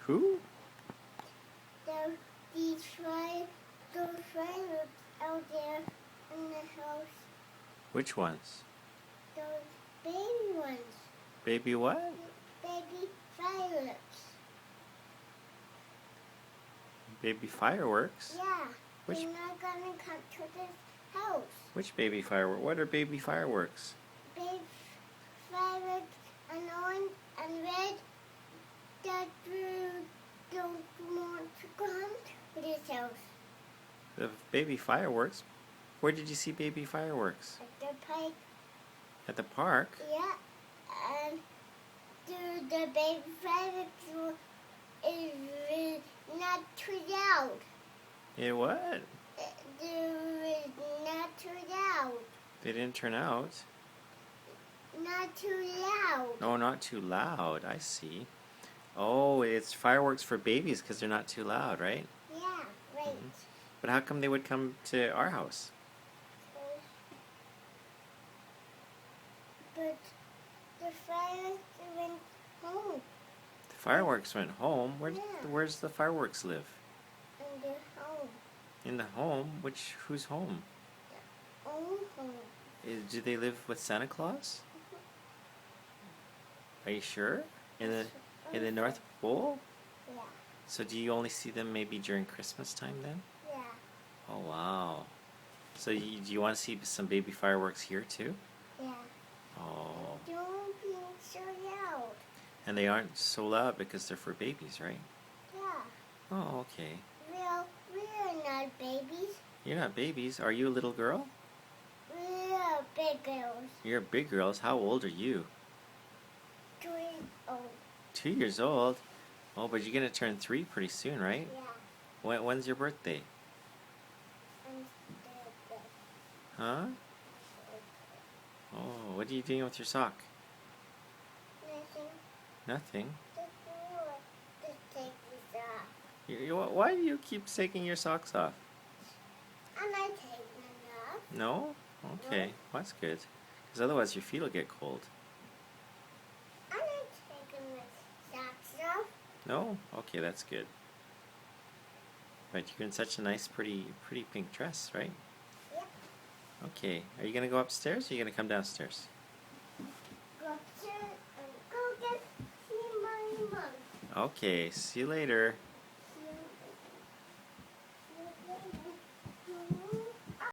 Who? Those fireworks out there in the house. Which ones? Those baby ones. Baby what? Baby fireworks. Baby fireworks? Yeah. Which- They're not gonna come to this house. Which baby fireworks? What are baby fireworks? Baby fireworks and orange and red that you don't want to come to this house. The baby fireworks? Where did you see baby fireworks? At the park. At the park? Yeah. And the baby fireworks is not too loud. Yeah, what? They're not too loud. They didn't turn out. Not too loud. Oh, not too loud. I see. Oh, it's fireworks for babies because they're not too loud, right? Yeah, right. But how come they would come to our house? But the fireworks went home The fireworks went home. Yeah. Where's the fireworks live? in the home. In the home? Whose home? Own home. Do they live with Santa Claus? Are you sure? In the North Pole? Yeah, So do you only see them maybe during Christmas time then? yeah, Oh wow. So do you want to see some baby fireworks here too? yeah. Oh. Don't be so loud. And they aren't so loud because they're for babies, right? Yeah. Oh, okay. We're not babies. You're not babies. Are you a little girl? We're big girls. You're big girls. How old are you? 2 years old. 2 years old? Oh, but you're going to turn 3 pretty soon, right? Yeah. When's your birthday? And Huh? Oh, what are you doing with your sock? nothing. Nothing. Just take this off. Why do you keep taking your socks off? I'm not taking it off. No? Okay, well, that's good. Because otherwise your feet will get cold. I'm not taking my socks off. No? Okay, that's good. But you're in such a nice, pretty pink dress, right? Yep. Okay, are you going to go upstairs or are you going to come downstairs? Go upstairs and go see my mom. Okay, see you later.